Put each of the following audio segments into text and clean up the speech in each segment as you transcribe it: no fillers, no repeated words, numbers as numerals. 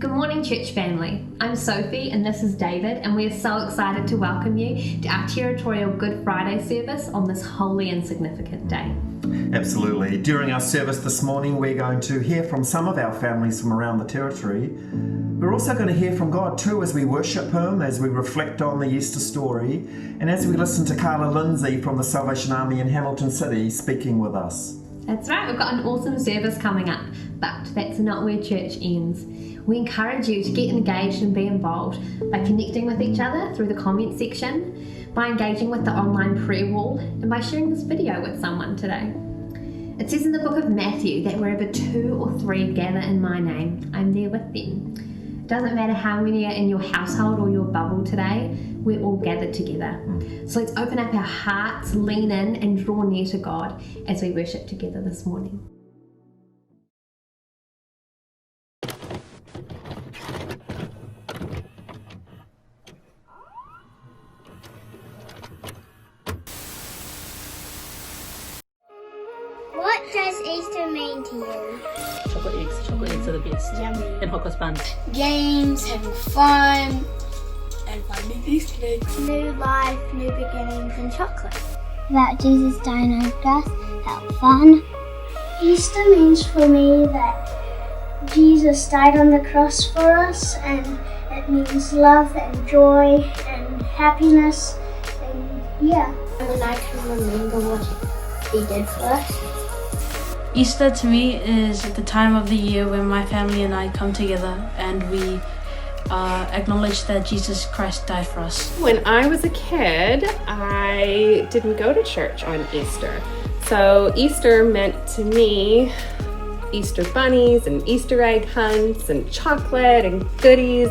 Good morning, church family. I'm Sophie and this is David, and we are so excited to welcome you to our territorial Good Friday service on this holy and significant day. Absolutely. During our service this morning, we're going to hear from some of our families from around the territory. We're also going to hear from God too as we worship Him, as we reflect on the Easter story, and as we listen to Carla Lindsey from the Salvation Army in Hamilton City speaking with us. That's right, we've got an awesome service coming up, but that's not where church ends. We encourage you to get engaged and be involved by connecting with each other through the comment section, by engaging with the online prayer wall, and by sharing this video with someone today. It says in the book of Matthew that wherever 2 or 3 gather in my name, I'm there with them. It doesn't matter how many are in your household or your bubble today, we're all gathered together. So let's open up our hearts, lean in and draw near to God as we worship together this morning. What does Easter mean to you? Chocolate eggs are the best. Yummy. And hot cross buns. Games, having fun, and finding Easter eggs. New life, new beginnings, and chocolate. About Jesus dying on the cross, have fun. Easter means for me that Jesus died on the cross for us, and it means love and joy and happiness, and yeah. When I can remember what He did for us. Easter to me is the time of the year when my family and I come together and we acknowledge that Jesus Christ died for us. When I was a kid, I didn't go to church on Easter. So Easter meant to me Easter bunnies and Easter egg hunts and chocolate and goodies.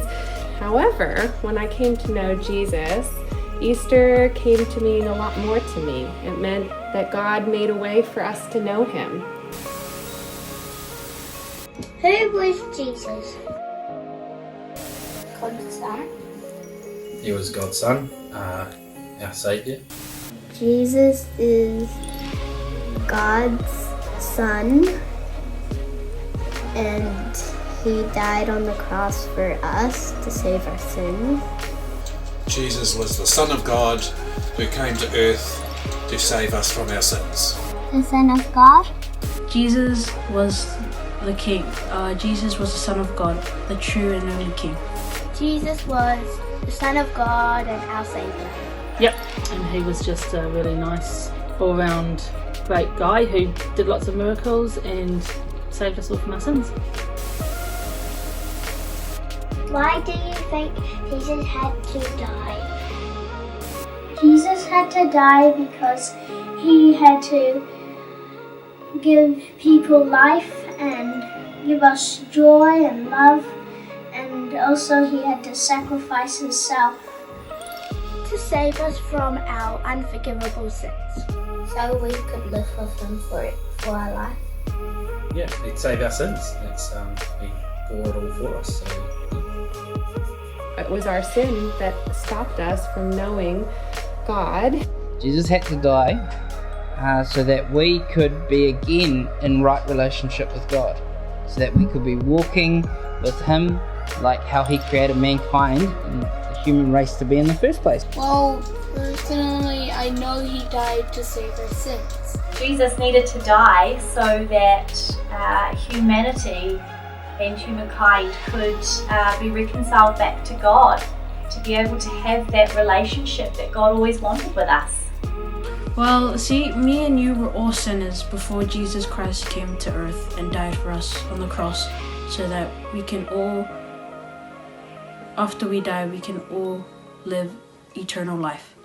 However, when I came to know Jesus, Easter came to mean a lot more to me. It meant that God made a way for us to know Him. Who was Jesus? God's Son. He was God's Son, our Saviour. Jesus is God's Son, and He died on the cross for us to save our sins. Jesus was the Son of God who came to earth to save us from our sins. The Son of God. Jesus was the King. Jesus was the Son of God, the true and only King. Jesus was the Son of God and our Saviour. Yep, and he was just a really nice, all-round, great guy who did lots of miracles and saved us all from our sins. Why do you think Jesus had to die? Jesus had to die because He had to give people life and give us joy and love, and also He had to sacrifice Himself to save us from our unforgivable sins. So we could live with Him for our life. Yeah, he'd save our sins. He bore it all for us. So. It was our sin that stopped us from knowing God. Jesus had to die so that we could be again in right relationship with God, so that we could be walking with Him like how He created mankind and the human race to be in the first place. Well, personally, I know He died to save our sins. Jesus needed to die so that humanity and humankind could be reconciled back to God, to be able to have that relationship that God always wanted with us. Well, see, me and you were all sinners before Jesus Christ came to earth and died for us on the cross, so that we can all, after we die, we can all live eternal life.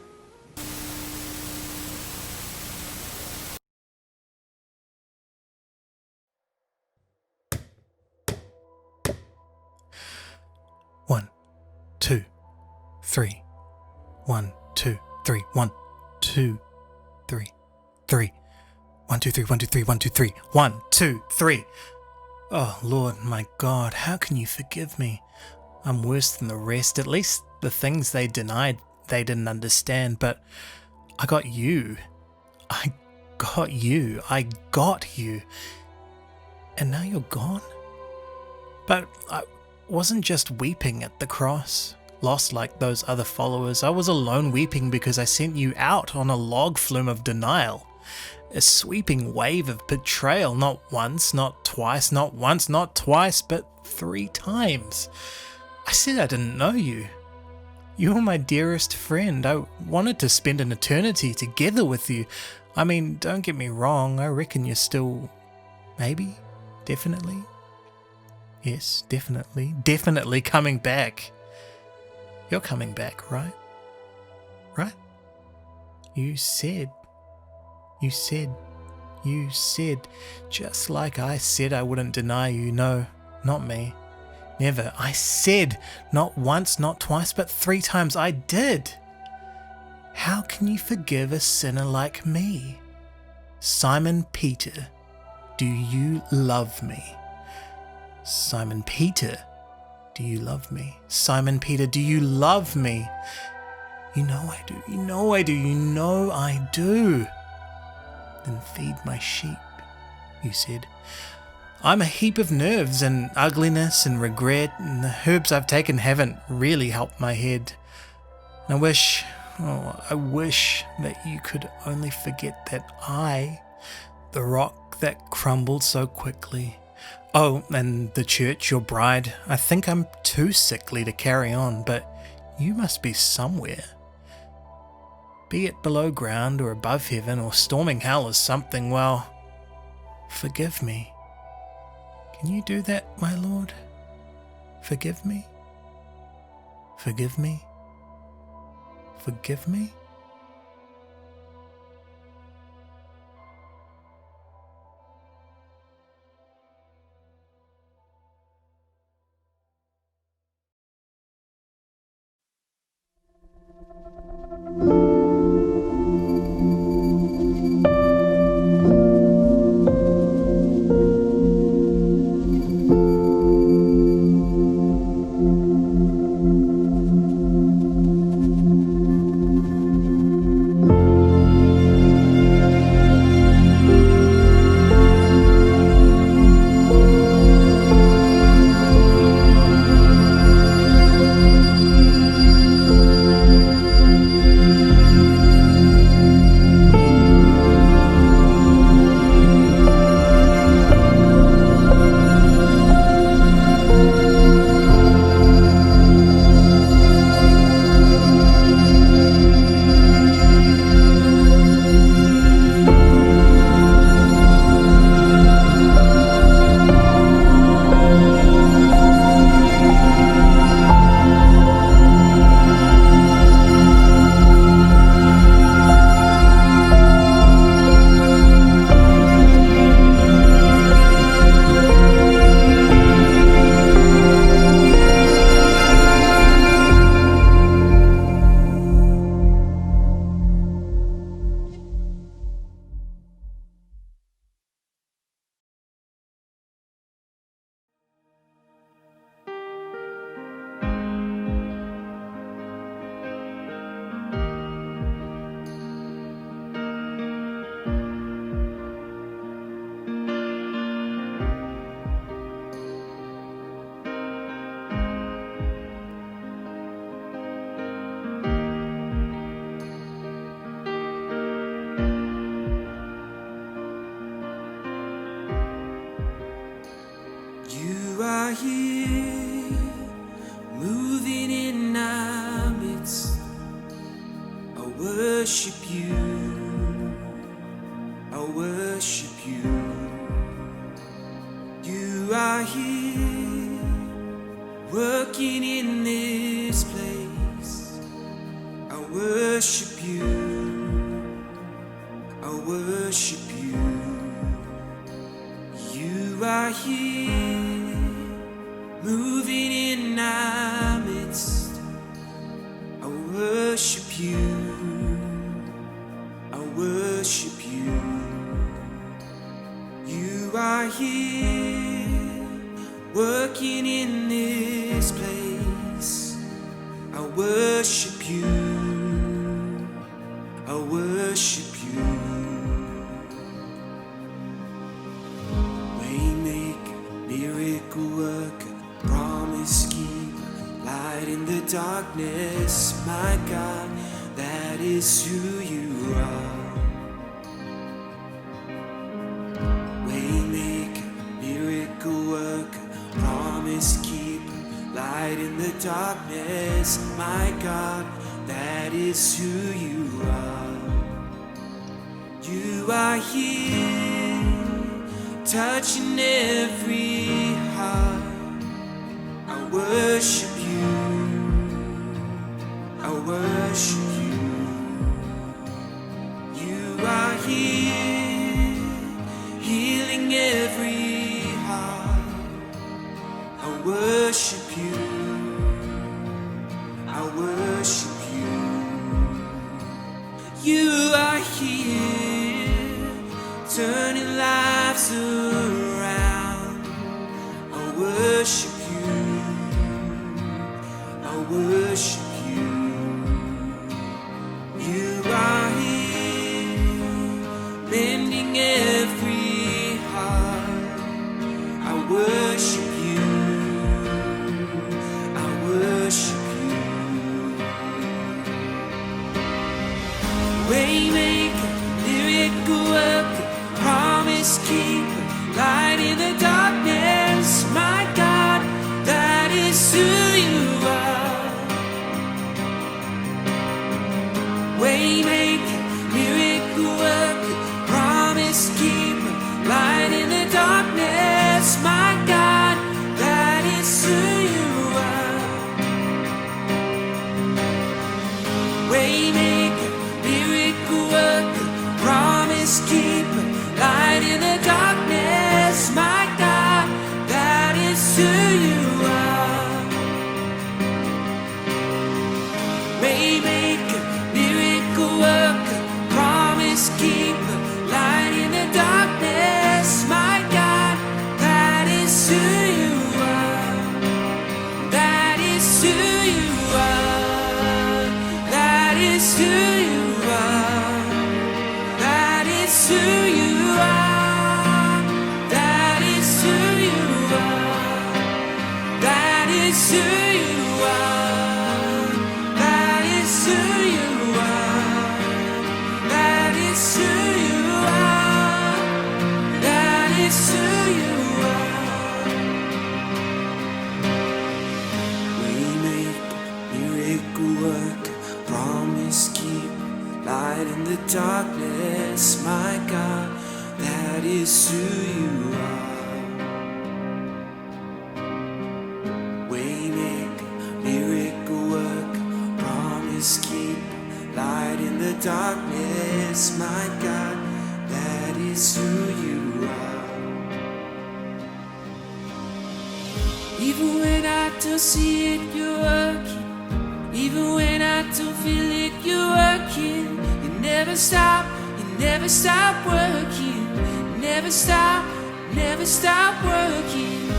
One, 2, 3. 1, 2, 3. 1, 2, 3. 3. 1, 2, 3. 1, 2, 3. 1, 2, 3. 1, 2, 3. Oh, Lord, my God, how can you forgive me? I'm worse than the rest. At least the things they denied, they didn't understand. But I got you. I got you. I got you. And now you're gone? But wasn't just weeping at the cross, lost like those other followers. I was alone weeping because I sent you out on a log flume of denial. A sweeping wave of betrayal, not once, not twice, not once, not twice, but 3 times. I said I didn't know you. You were my dearest friend. I wanted to spend an eternity together with you. I mean, don't get me wrong, I reckon you're still... maybe? Definitely? Yes, definitely coming back. You're coming back, right? Right? You said, just like I said I wouldn't deny you. No, not me. Never. I said, not once, not twice, but 3 times I did. How can you forgive a sinner like me? Simon Peter, do you love me? Simon Peter, do you love me? Simon Peter, do you love me? You know I do, you know I do, you know I do. Then feed my sheep, you said. I'm a heap of nerves and ugliness and regret, and the herbs I've taken haven't really helped my head. And I wish that you could only forget that I, the rock that crumbled so quickly. Oh, and the church, your bride, I think I'm too sickly to carry on, but you must be somewhere. Be it below ground or above heaven or storming hell or something, well, forgive me. Can you do that, my Lord? Forgive me? Forgive me? Forgive me? Here, moving in our midst, I worship you, I worship you. You are here, working in this place, I worship you, I worship you. You are here, moving in our midst, I worship you, I worship you. You are here, working in this place, I worship you, I worship you. Waymaker, miracle worker, promise darkness, my God, that is who you are. Waymaker, miracle worker, promise keeper, light in the darkness, my God, that is who you are. You are here, touching every heart. I worship you, I worship you. You are here, healing every heart. I worship you, I worship you. You are here, turning lives around. I worship you, I worship you. You are here, mending every heart. I worship you, I worship you. Waymaker, miracle worker, promise keeper, light in the darkness, my God, that is who you are. Waymaker, miracle worker, promise keeper, light in the darkness, my God, that is who you are. Waymaker, miracle worker, promise keeper, light in the darkness, my God, that is who you are. Waymaker, miracle worker, promise keeper, light in the darkness, my God, that is who you are. That is who you are. That is who you are. That is who you are. That is who you are. That is who you are. That is who you are. That is who you are. That is who you are. Waymaker, miracle worker, promise keeper, light in the darkness, my God, that is who you are. Waymaker, miracle worker, promise keeper, light in the darkness, my God, that is who you are. Even when I don't see it, you're working. Even when I don't feel it, you're working. You never stop working. Never stop working.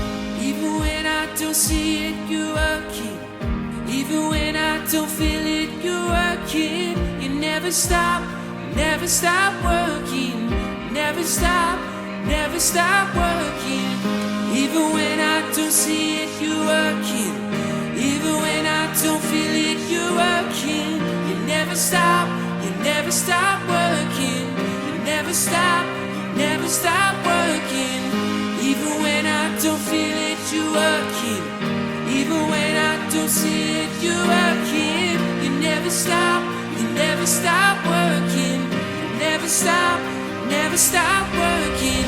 Even when I don't see it, you're working. Even when I don't feel it, you're working. You never stop working. Never stop working. Even when I don't see it, you're working. Even when I don't feel it, you're working. You never stop working. You never stop working. Even when I don't feel it, you're working. Even when I don't see it, you're working. You never stop working. You never stop working.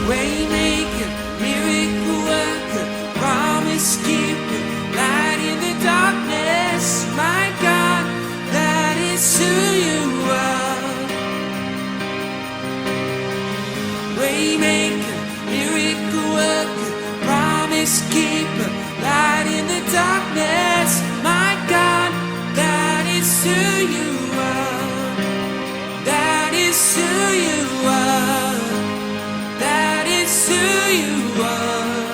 Waymaker, miracle worker, promise keeper, light in the darkness, my God, that is who you are. Waymaker, miracle worker, promise keeper, light in the darkness, my God, that is who you are. That is who you are. That is who you are.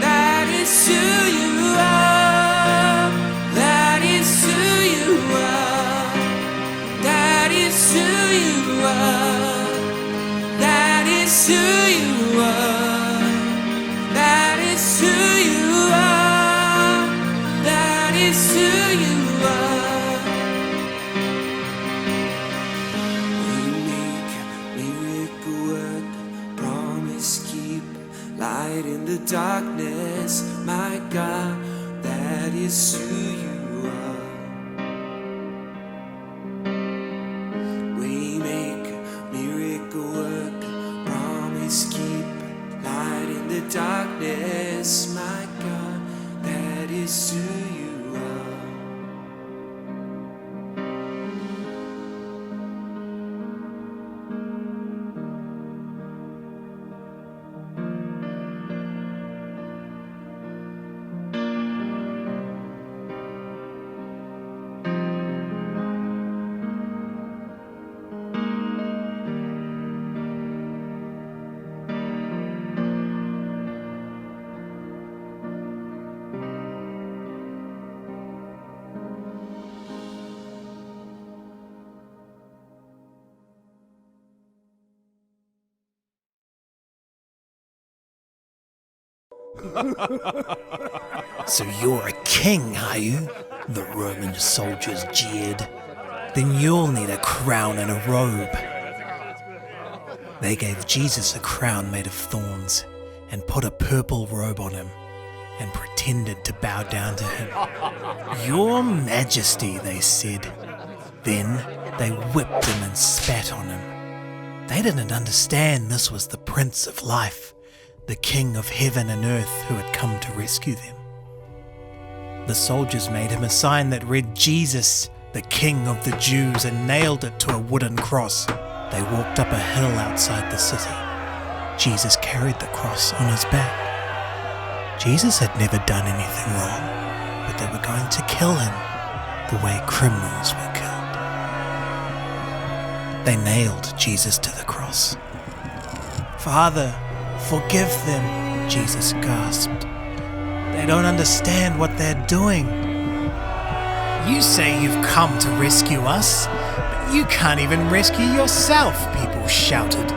That is who you are. That is who you are. That is who you are. That is who you are. That is who you are. That is who light in the darkness, my God, that is who you are. Waymaker, miracle worker, promise keeper, light in the darkness, my God, that is who you are. So you're a king, are you? The Roman soldiers jeered. Then you'll need a crown and a robe. They gave Jesus a crown made of thorns and put a purple robe on him and pretended to bow down to him. Your Majesty, they said. Then they whipped him and spat on him. They didn't understand this was the Prince of Life, the King of heaven and earth who had come to rescue them. The soldiers made him a sign that read Jesus, the King of the Jews, and nailed it to a wooden cross. They walked up a hill outside the city. Jesus carried the cross on his back. Jesus had never done anything wrong, but they were going to kill him the way criminals were killed. They nailed Jesus to the cross. "Father, forgive them," Jesus gasped. "They don't understand what they're doing." "You say you've come to rescue us, but you can't even rescue yourself," people shouted.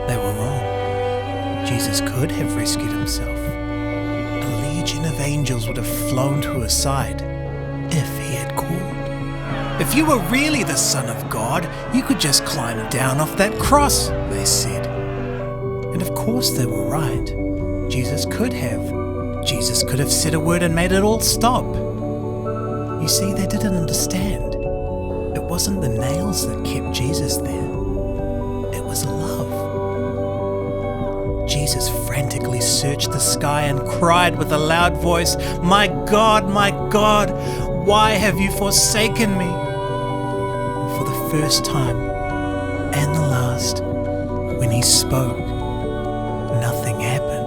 They were wrong. Jesus could have rescued himself. A legion of angels would have flown to his side if he had called. "If you were really the Son of God, you could just climb down off that cross," they said. And of course they were right. Jesus could have. Jesus could have said a word and made it all stop. You see, they didn't understand. It wasn't the nails that kept Jesus there. It was love. Jesus frantically searched the sky and cried with a loud voice, my God, why have you forsaken me?" And for the first time and the last, when he spoke, nothing happened.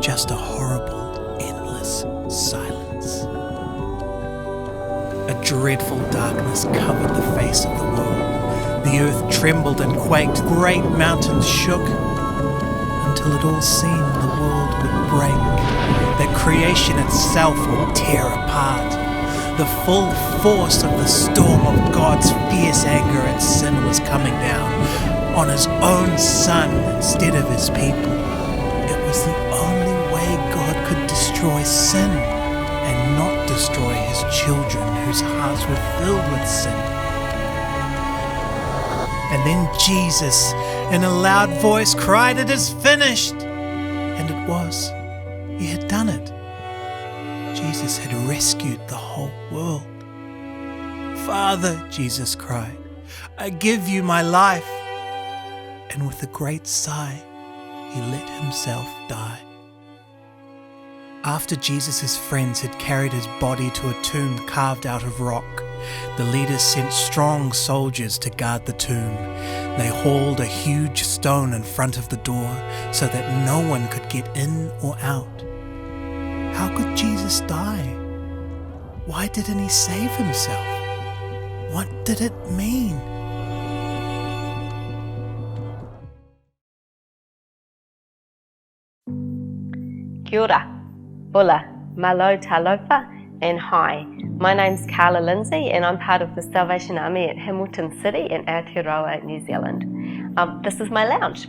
Just a horrible, endless silence. A dreadful darkness covered the face of the world. The earth trembled and quaked, great mountains shook, until it all seemed the world would break, that creation itself would tear apart. The full force of the storm of God's fierce anger at sin was coming down on his own Son instead of his people. It was the only way God could destroy sin and not destroy his children whose hearts were filled with sin. And then Jesus, in a loud voice, cried, "It is finished!" And it was. He had done it. Jesus had rescued the whole world. "Father," Jesus cried, "I give you my life." And with a great sigh, he let himself die. After Jesus' friends had carried his body to a tomb carved out of rock, the leaders sent strong soldiers to guard the tomb. They hauled a huge stone in front of the door so that no one could get in or out. How could Jesus die? Why didn't he save himself? What did it mean? Kia ora, bula, malo talofa, and hi. My name's Carla Lindsey and I'm part of the Salvation Army at Hamilton City in Aotearoa, New Zealand. This is my lounge.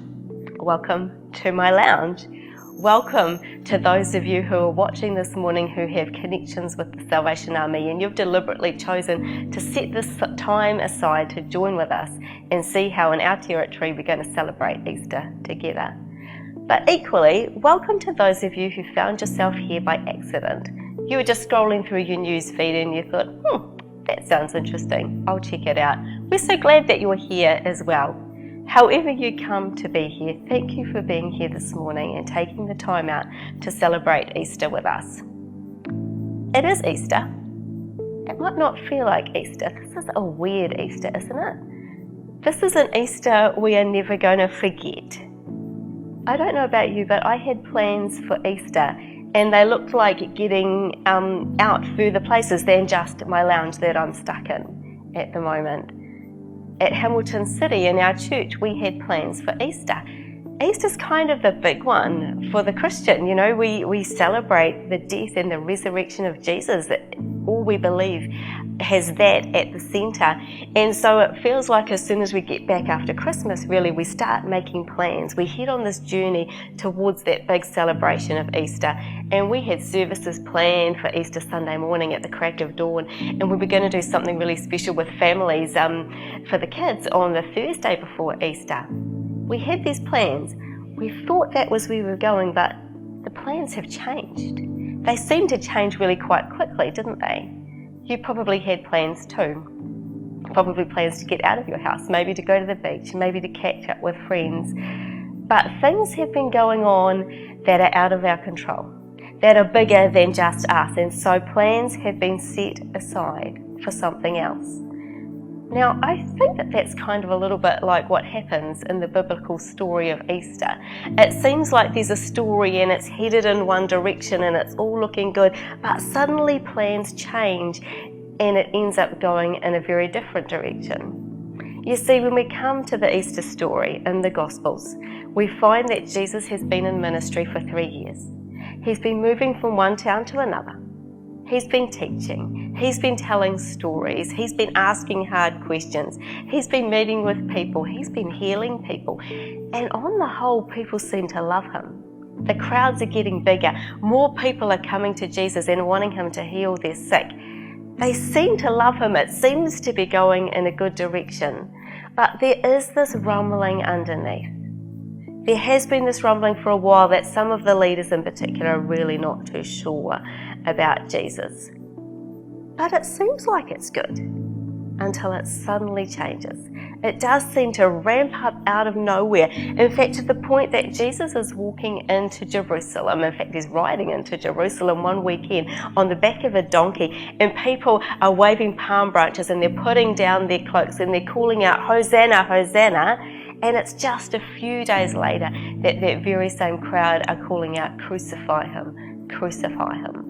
Welcome to my lounge. Welcome to those of you who are watching this morning who have connections with the Salvation Army, and you've deliberately chosen to set this time aside to join with us and see how in our territory we're going to celebrate Easter together. But equally, welcome to those of you who found yourself here by accident. You were just scrolling through your news feed and you thought, that sounds interesting, I'll check it out. We're so glad that you're here as well. However you come to be here, thank you for being here this morning and taking the time out to celebrate Easter with us. It is Easter. It might not feel like Easter. This is a weird Easter, isn't it? This is an Easter we are never going to forget. I don't know about you, but I had plans for Easter and they looked like getting out further places than just my lounge that I'm stuck in at the moment. At Hamilton City in our church, we had plans for Easter. Easter's kind of the big one for the Christian. You know, we celebrate the death and the resurrection of Jesus. All we believe has that at the centre. And so it feels like as soon as we get back after Christmas, really, we start making plans. We head on this journey towards that big celebration of Easter. And we had services planned for Easter Sunday morning at the crack of dawn. And we were going to do something really special with families for the kids on the Thursday before Easter. We had these plans. We thought that was where we were going, but the plans have changed. They seemed to change really quite quickly, didn't they? You probably had plans too. Probably plans to get out of your house, maybe to go to the beach, maybe to catch up with friends. But things have been going on that are out of our control, that are bigger than just us, and so plans have been set aside for something else. Now, I think that that's kind of a little bit like what happens in the biblical story of Easter. It seems like there's a story and it's headed in one direction and it's all looking good, but suddenly plans change and it ends up going in a very different direction. You see, when we come to the Easter story in the Gospels, we find that Jesus has been in ministry for 3 years. He's been moving from one town to another. He's been teaching, he's been telling stories, he's been asking hard questions, he's been meeting with people, he's been healing people, and on the whole, people seem to love him. The crowds are getting bigger, more people are coming to Jesus and wanting him to heal their sick. They seem to love him, it seems to be going in a good direction, but there is this rumbling underneath. There has been this rumbling for a while that some of the leaders in particular are really not too sure about Jesus. But it seems like it's good until it suddenly changes. It does seem to ramp up out of nowhere. In fact, to the point that Jesus is walking into Jerusalem. In fact, he's riding into Jerusalem one weekend on the back of a donkey, and people are waving palm branches and they're putting down their cloaks and they're calling out, Hosanna, Hosanna. And it's just a few days later that that very same crowd are calling out, crucify him, crucify him.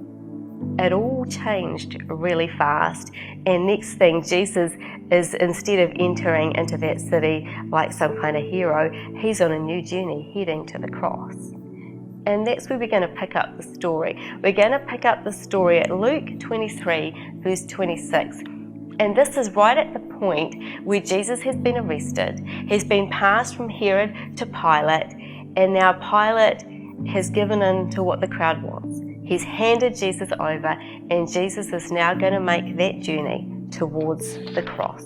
It all changed really fast, and next thing, Jesus is, instead of entering into that city like some kind of hero, he's on a new journey heading to the cross. And that's where we're going to pick up the story. We're going to pick up the story at Luke 23 verse 26. And this is right at the point where Jesus has been arrested. He's been passed from Herod to Pilate, and now Pilate has given in to what the crowd wants. He's handed Jesus over, and Jesus is now going to make that journey towards the cross.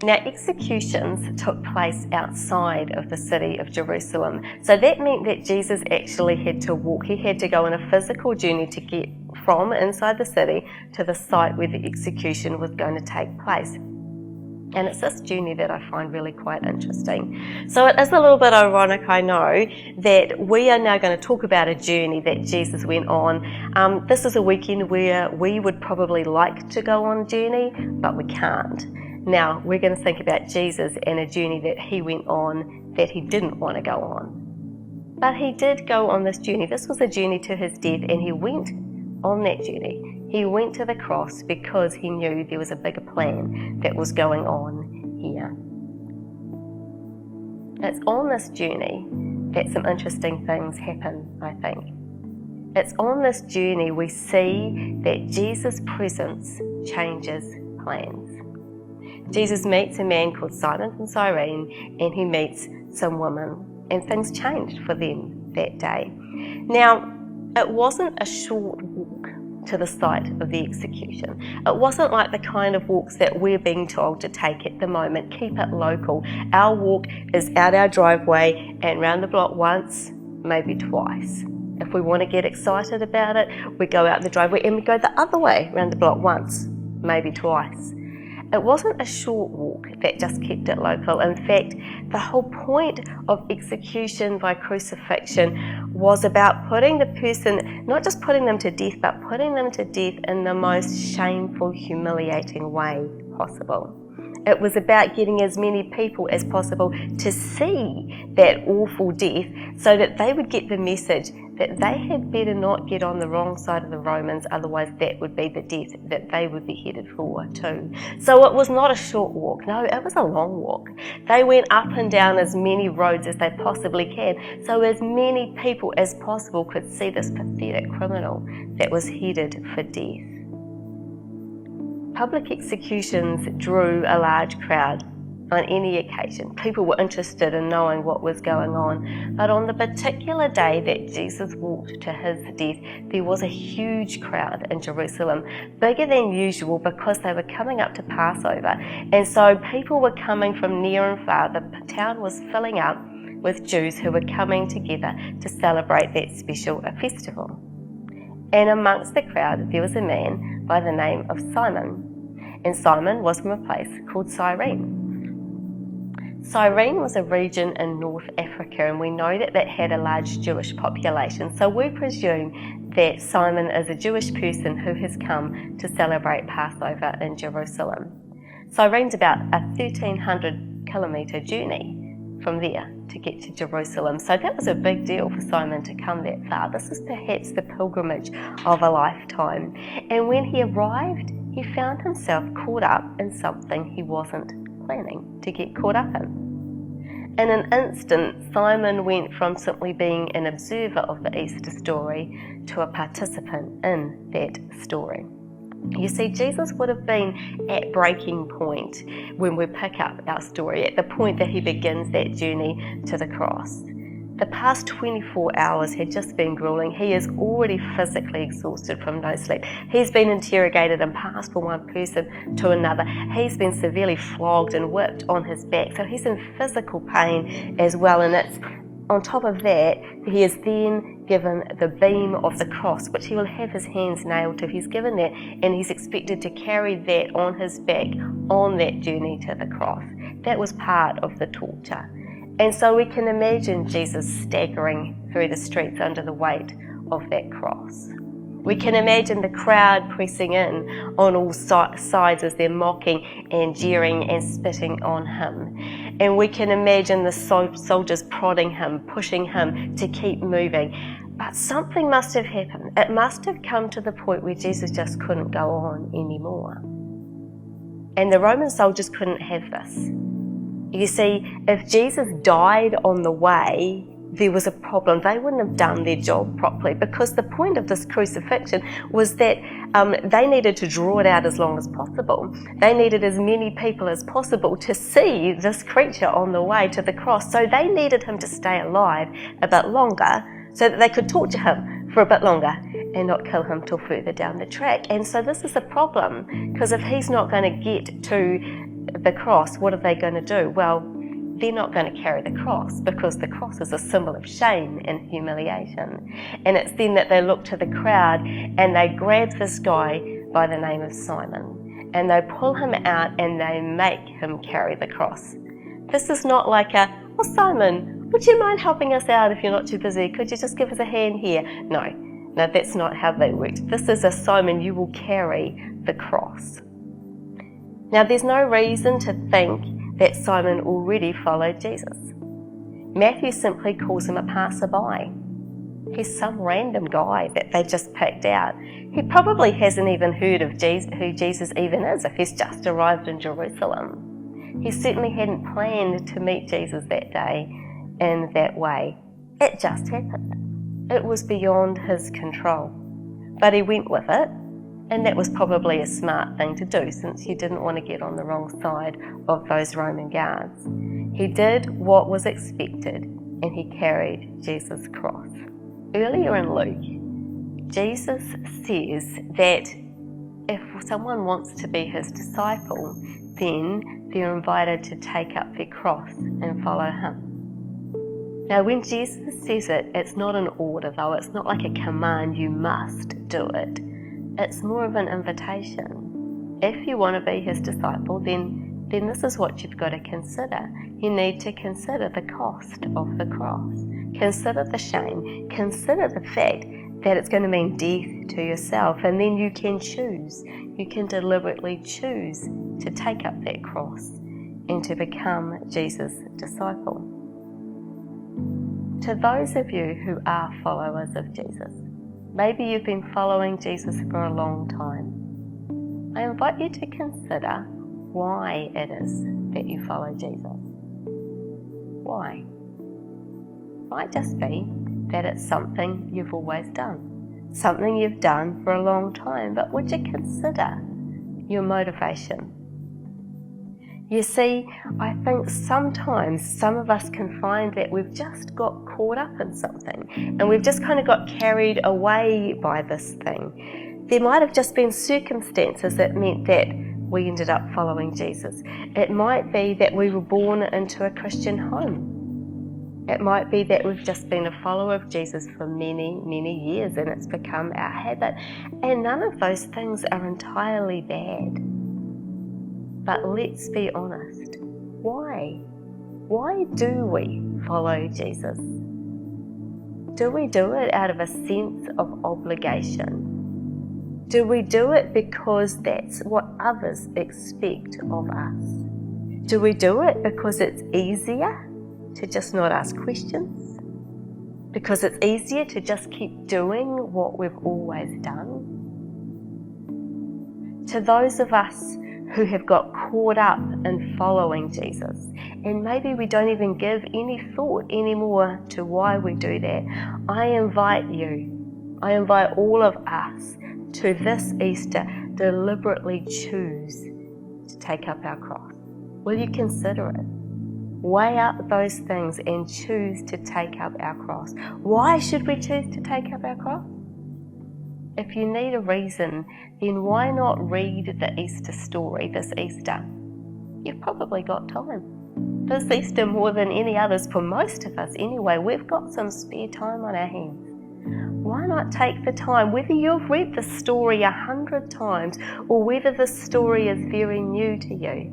Now, executions took place outside of the city of Jerusalem. So that meant that Jesus actually had to walk. He had to go on a physical journey to get from inside the city to the site where the execution was going to take place. And it's this journey that I find really quite interesting. So it is a little bit ironic, I know, that we are now going to talk about a journey that Jesus went on. This is a weekend where we would probably like to go on a journey, but we can't. Now, we're going to think about Jesus and a journey that he went on that he didn't want to go on. But he did go on this journey. This was a journey to his death, and he went on that journey. He went to the cross because he knew there was a bigger plan that was going on here. It's on this journey that some interesting things happen, I think. It's on this journey we see that Jesus' presence changes plans. Jesus meets a man called Simon from Cyrene, and he meets some women, and things changed for them that day. Now, it wasn't a short walk to the site of the execution. It wasn't like the kind of walks that we're being told to take at the moment. Keep it local. Our walk is out our driveway and round the block once, maybe twice. If we want to get excited about it, we go out the driveway and we go the other way round the block once, maybe twice. It wasn't a short walk that just kept it local. In fact, the whole point of execution by crucifixion was about putting the person, not just putting them to death, but putting them to death in the most shameful, humiliating way possible. It was about getting as many people as possible to see that awful death so that they would get the message that they had better not get on the wrong side of the Romans, otherwise that would be the death that they would be headed for too. So it was not a short walk, no, it was a long walk. They went up and down as many roads as they possibly can, so as many people as possible could see this pathetic criminal that was headed for death. Public executions drew a large crowd on any occasion. People were interested in knowing what was going on. But on the particular day that Jesus walked to his death, there was a huge crowd in Jerusalem, bigger than usual because they were coming up to Passover. And so people were coming from near and far. The town was filling up with Jews who were coming together to celebrate that special festival. And amongst the crowd there was a man by the name of Simon. And Simon was from a place called Cyrene. Cyrene was a region in North Africa, and we know that that had a large Jewish population. So we presume that Simon is a Jewish person who has come to celebrate Passover in Jerusalem. Cyrene's about a 1,300 kilometre journey from there to get to Jerusalem. So that was a big deal for Simon to come that far. This is perhaps the pilgrimage of a lifetime. And when he arrived, he found himself caught up in something he wasn't planning to get caught up in. In an instant, Simon went from simply being an observer of the Easter story to a participant in that story. You see, Jesus would have been at breaking point when we pick up our story, at the point that he begins that journey to the cross. The past 24 hours had just been grueling. He is already physically exhausted from no sleep. He's been interrogated and passed from one person to another. He's been severely flogged and whipped on his back. So he's in physical pain as well. And it's on top of that, he is then given the beam of the cross, which he will have his hands nailed to. He's given that, and he's expected to carry that on his back on that journey to the cross. That was part of the torture. And so we can imagine Jesus staggering through the streets under the weight of that cross. We can imagine the crowd pressing in on all sides as they're mocking and jeering and spitting on him. And we can imagine the soldiers prodding him, pushing him to keep moving. But something must have happened. It must have come to the point where Jesus just couldn't go on anymore. And the Roman soldiers couldn't have this. You see, if Jesus died on the way, there was a problem. They wouldn't have done their job properly, because the point of this crucifixion was that they needed to draw it out as long as possible. They needed as many people as possible to see this creature on the way to the cross. So they needed him to stay alive a bit longer so that they could torture him for a bit longer and not kill him till further down the track. And so this is a problem, because if he's not going to get to the cross, what are they going to do? Well, they're not going to carry the cross, because the cross is a symbol of shame and humiliation. And it's then that they look to the crowd and they grab this guy by the name of Simon, and they pull him out and they make him carry the cross. This is not like well, Simon, would you mind helping us out if you're not too busy? Could you just give us a hand here? No, that's not how they worked. This is a Simon, you will carry the cross. Now, there's no reason to think that Simon already followed Jesus. Matthew simply calls him a passerby. He's some random guy that they just picked out. He probably hasn't even heard of who Jesus even is if he's just arrived in Jerusalem. He certainly hadn't planned to meet Jesus that day in that way. It just happened. It was beyond his control. But he went with it. And that was probably a smart thing to do, since he didn't want to get on the wrong side of those Roman guards. He did what was expected, and he carried Jesus' cross. Earlier in Luke, Jesus says that if someone wants to be his disciple, then they're invited to take up their cross and follow him. Now, when Jesus says it, it's not an order though, it's not like a command, you must do it. It's more of an invitation. If you want to be his disciple, then this is what you've got to consider. You need to consider the cost of the cross. Consider the shame. Consider the fact that it's going to mean death to yourself, and then you can choose. You can deliberately choose to take up that cross and to become Jesus' disciple. To those of you who are followers of Jesus, maybe you've been following Jesus for a long time, I invite you to consider why it is that you follow Jesus. Why? Might just be that it's something you've always done, something you've done for a long time, but would you consider your motivation? You see, I think sometimes some of us can find that we've just got caught up in something and we've just kind of got carried away by this thing. There might have just been circumstances that meant that we ended up following Jesus. It might be that we were born into a Christian home. It might be that we've just been a follower of Jesus for many, many years and it's become our habit. And none of those things are entirely bad. But let's be honest, why? Why do we follow Jesus? Do we do it out of a sense of obligation? Do we do it because that's what others expect of us? Do we do it because it's easier to just not ask questions? Because it's easier to just keep doing what we've always done? To those of us who have got caught up in following Jesus, and maybe we don't even give any thought anymore to why we do that, I invite all of us to this Easter deliberately choose to take up our cross. Will you consider it? Weigh up those things and choose to take up our cross. Why should we choose to take up our cross? If you need a reason, then why not read the Easter story this Easter? You've probably got time. This Easter, more than any others, for most of us anyway, we've got some spare time on our hands. Why not take the time, whether you've read the story 100 times or whether the story is very new to you?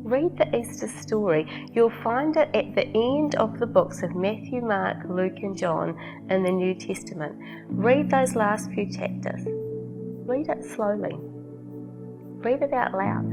Read the Easter story. You'll find it at the end of the books of Matthew, Mark, Luke and John in the New Testament. Read those last few chapters. Read it slowly. Read it out loud.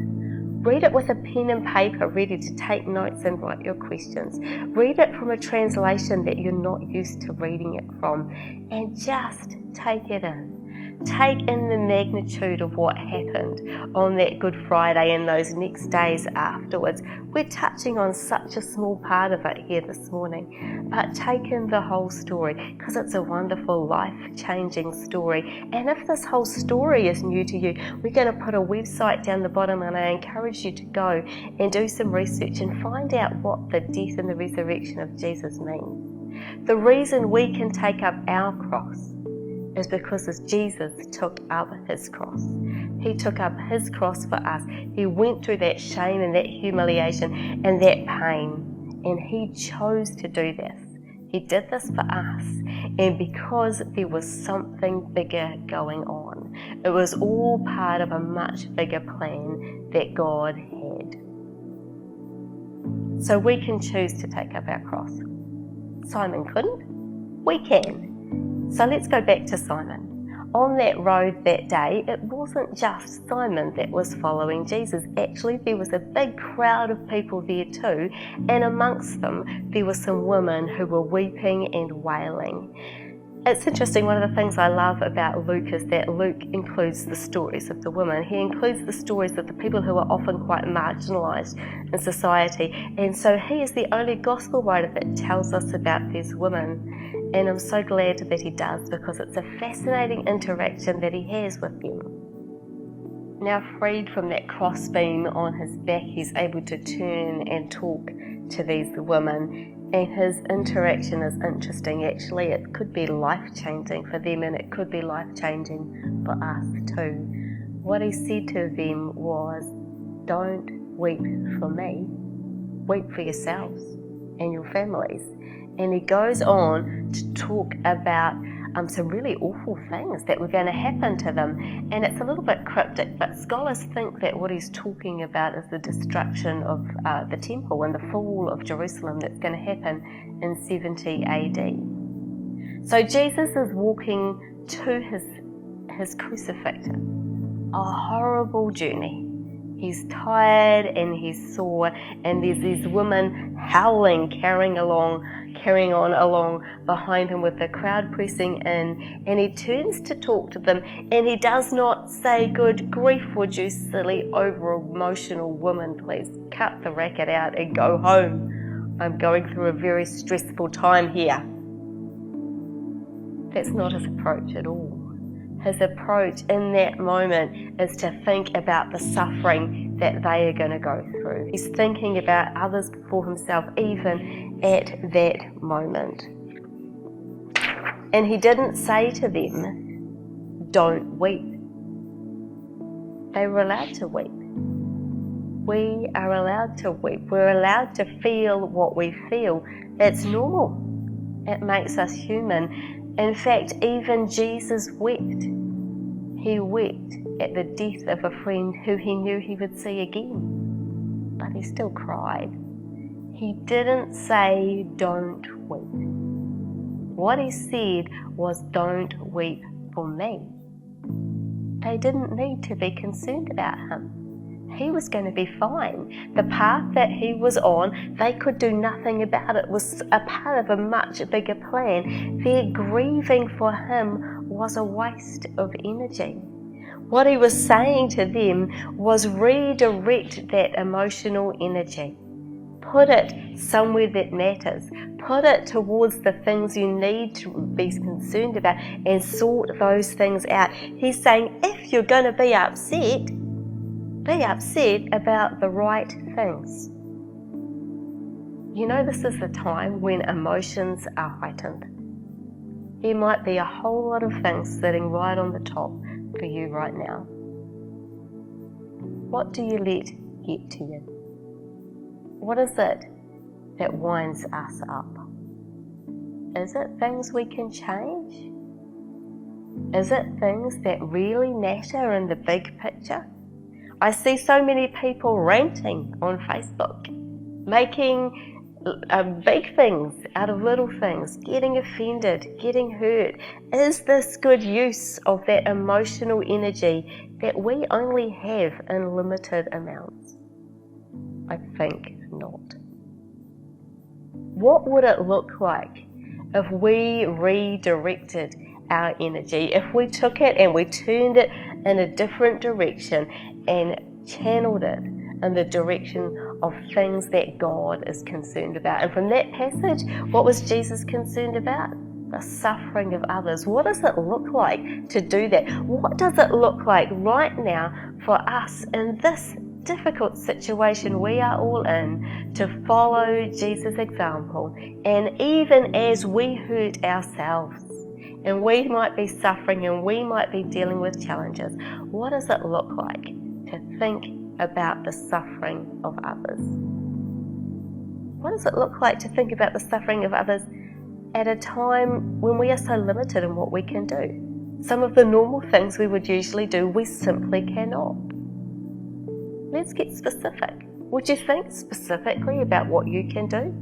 Read it with a pen and paper ready to take notes and write your questions. Read it from a translation that you're not used to reading it from, and just take it in. Take in the magnitude of what happened on that Good Friday and those next days afterwards. We're touching on such a small part of it here this morning, but take in the whole story because it's a wonderful, life-changing story. And if this whole story is new to you, we're going to put a website down the bottom, and I encourage you to go and do some research and find out what the death and the resurrection of Jesus means. The reason we can take up our cross is because as Jesus took up his cross. He took up his cross for us. He went through that shame and that humiliation and that pain, and he chose to do this. He did this for us, and because there was something bigger going on. It was all part of a much bigger plan that God had. So we can choose to take up our cross. Simon couldn't. We can. So let's go back to Simon. On that road that day, it wasn't just Simon that was following Jesus. Actually, there was a big crowd of people there too, and amongst them, there were some women who were weeping and wailing. It's interesting, one of the things I love about Luke is that Luke includes the stories of the women. He includes the stories of the people who are often quite marginalised in society. And so he is the only gospel writer that tells us about these women. And I'm so glad that he does, because it's a fascinating interaction that he has with them. Now freed from that crossbeam on his back, he's able to turn and talk to these women, and his interaction is interesting. Actually, it could be life-changing for them, and it could be life-changing for us too. What he said to them was, don't weep for me, weep for yourselves and your families. And he goes on to talk about some really awful things that were going to happen to them. And it's a little bit cryptic, but scholars think that what he's talking about is the destruction of the temple and the fall of Jerusalem that's going to happen in 70 AD. So Jesus is walking to his crucifixion, a horrible journey. He's tired and he's sore, and there's these women howling, carrying on along behind him with the crowd pressing in, and he turns to talk to them, and he does not say, good grief, would you silly over emotional woman, please cut the racket out and go home. I'm going through a very stressful time here. That's not his approach at all. His approach in that moment is to think about the suffering that they are going to go through. He's thinking about others before himself, even at that moment. And he didn't say to them, don't weep. They were allowed to weep. We are allowed to weep. We're allowed to feel what we feel. It's normal. It makes us human. In fact, even Jesus wept. He wept at the death of a friend who he knew he would see again, but he still cried. He didn't say, don't weep. What he said was, don't weep for me. They didn't need to be concerned about him. He was going to be fine. The path that he was on, they could do nothing about it. It was a part of a much bigger plan. Their grieving for him was a waste of energy. What he was saying to them was redirect that emotional energy. Put it somewhere that matters. Put it towards the things you need to be concerned about and sort those things out. He's saying, if you're going to be upset about the right things. You know, this is the time when emotions are heightened. There might be a whole lot of things sitting right on the top for you right now. What do you let get to you? What is it that winds us up? Is it things we can change? Is it things that really matter in the big picture? I see so many people ranting on Facebook, making big things out of little things, getting offended, getting hurt. Is this good use of that emotional energy that we only have in limited amounts? I think not. What would it look like if we redirected our energy, if we took it and we turned it in a different direction and channeled it in the direction of things that God is concerned about? And from that passage, what was Jesus concerned about? The suffering of others. What does it look like to do that? What does it look like right now for us in this difficult situation we are all in to follow Jesus' example? And even as we hurt ourselves, and we might be suffering and we might be dealing with challenges, what does it look like to think about the suffering of others? What does it look like to think about the suffering of others at a time when we are so limited in what we can do? Some of the normal things we would usually do, we simply cannot. Let's get specific. Would you think specifically about what you can do?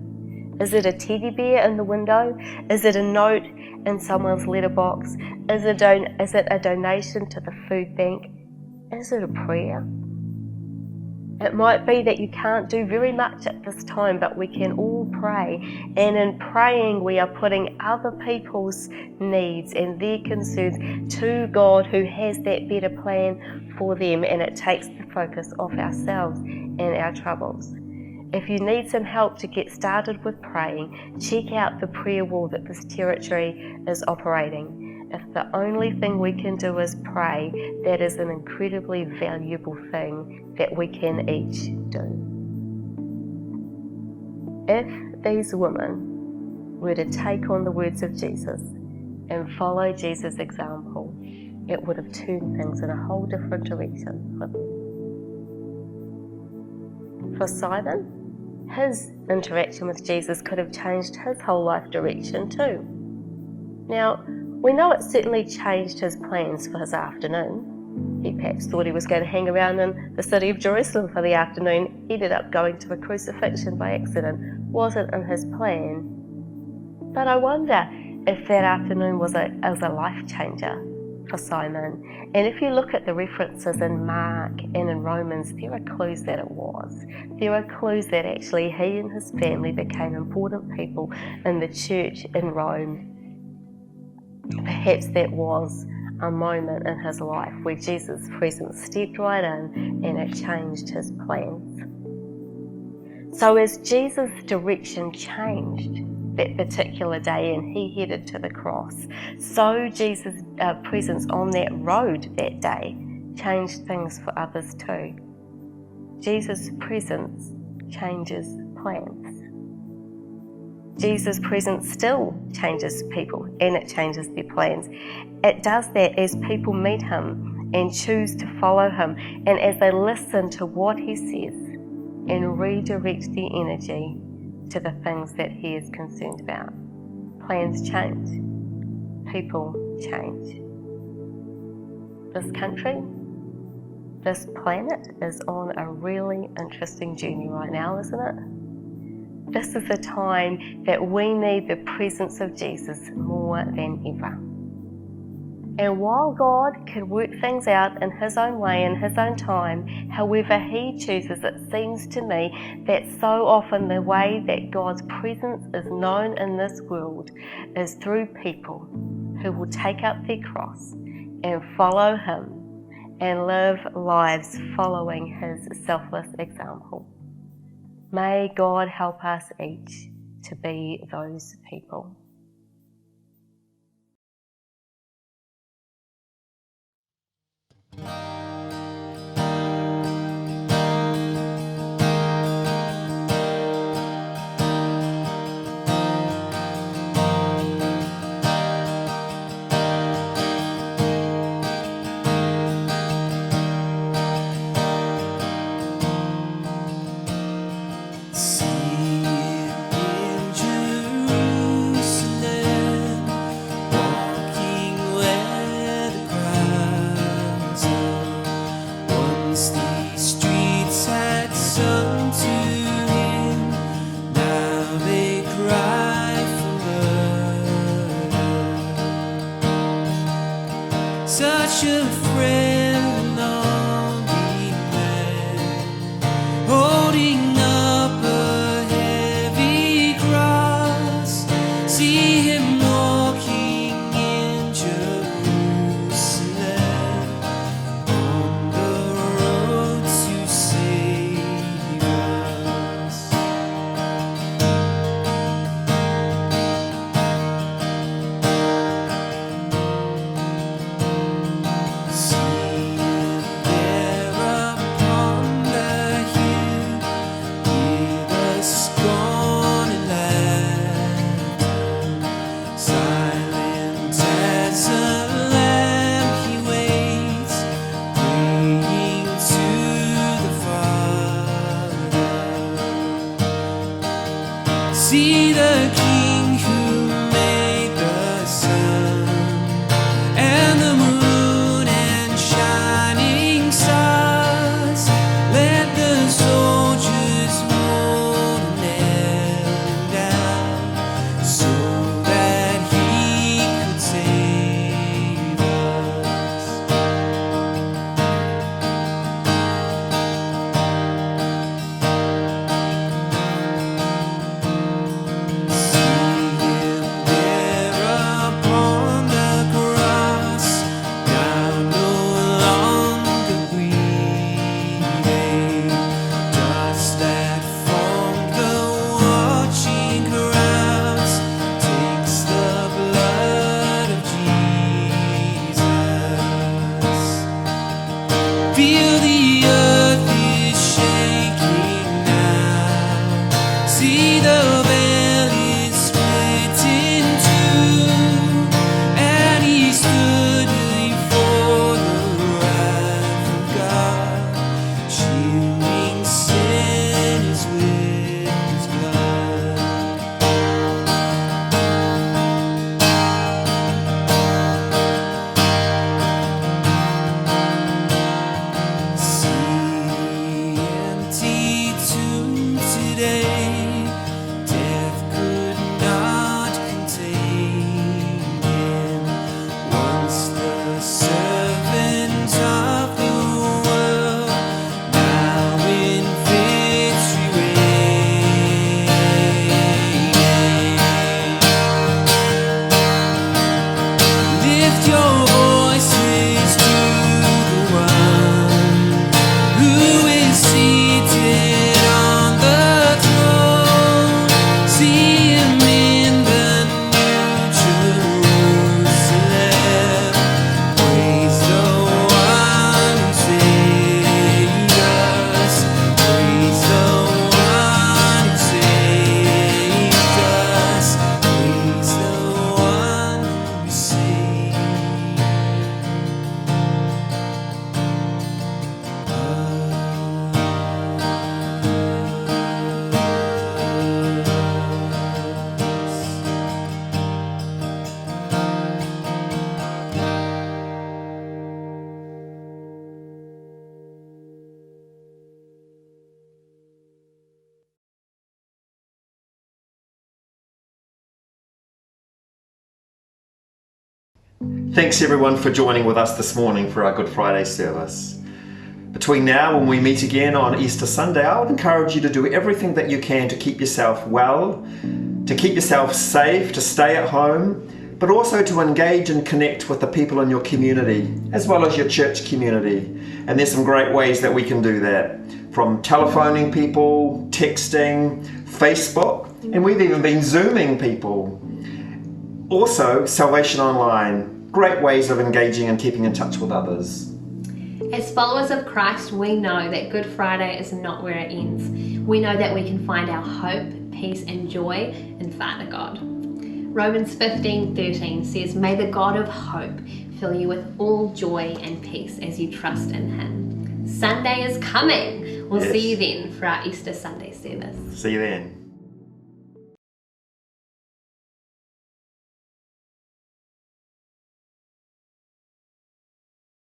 Is it a teddy bear in the window? Is it a note in someone's letterbox? Is it a donation to the food bank? Is it a prayer? It might be that you can't do very much at this time, but we can all pray. And in praying, we are putting other people's needs and their concerns to God, who has that better plan for them, and it takes the focus off ourselves and our troubles. If you need some help to get started with praying, check out the prayer wall that this territory is operating. If the only thing we can do is pray, that is an incredibly valuable thing that we can each do. If these women were to take on the words of Jesus and follow Jesus' example, it would have turned things in a whole different direction for them. For Simon, his interaction with Jesus could have changed his whole life direction too. Now, we know it certainly changed his plans for his afternoon. He perhaps thought he was going to hang around in the city of Jerusalem for the afternoon, ended up going to a crucifixion by accident, wasn't in his plan. But I wonder if that afternoon was a life changer for Simon. And if you look at the references in Mark and in Romans, there are clues that it was. There are clues that actually he and his family became important people in the church in Rome. Perhaps that was a moment in his life where Jesus' presence stepped right in and it changed his plans. So as Jesus' direction changed that particular day and he headed to the cross, so Jesus' presence on that road that day changed things for others too. Jesus' presence changes plans. Jesus' presence still changes people and it changes their plans. It does that as people meet him and choose to follow him, and as they listen to what he says and redirect their energy to the things that he is concerned about. Plans change. People change. This country, this planet is on a really interesting journey right now, isn't it? This is a time that we need the presence of Jesus more than ever. And while God can work things out in his own way, in his own time, however he chooses, it seems to me that so often the way that God's presence is known in this world is through people who will take up their cross and follow him and live lives following his selfless example. May God help us each to be those people. Such a friend, lonely man, holding up a heavy cross. See him walking in Jerusalem on the road to save us. See the King who made the sun and the moon and shining stars. Let the soldiers hold a nail down so that he could save us. See the valley split in two, and he stood before the wrath of God, shielding sinners with his blood. See empty tomb today, death could not contain him. Once the servant of the world, now in victory reigning. Lift your voices to the one who is seated on the throne. See him in the new Jerusalem. Praise the one who saved us. Praise the one who saved us. Praise the one who saved Thanks everyone for joining with us this morning for our Good Friday service. Between now and we meet again on Easter Sunday, I would encourage you to do everything that you can to keep yourself well, to keep yourself safe, to stay at home, but also to engage and connect with the people in your community, as well as your church community. And there's some great ways that we can do that, from telephoning people, texting, Facebook, and we've even been Zooming people. Also, Salvation Online, great ways of engaging and keeping in touch with others. As followers of Christ, we know that Good Friday is not where it ends. We know that we can find our hope, peace and joy in Father God. Romans 15:13 says, "May the God of hope fill you with all joy and peace as you trust in him." Sunday is coming. We'll see you then for our Easter Sunday service. See you then.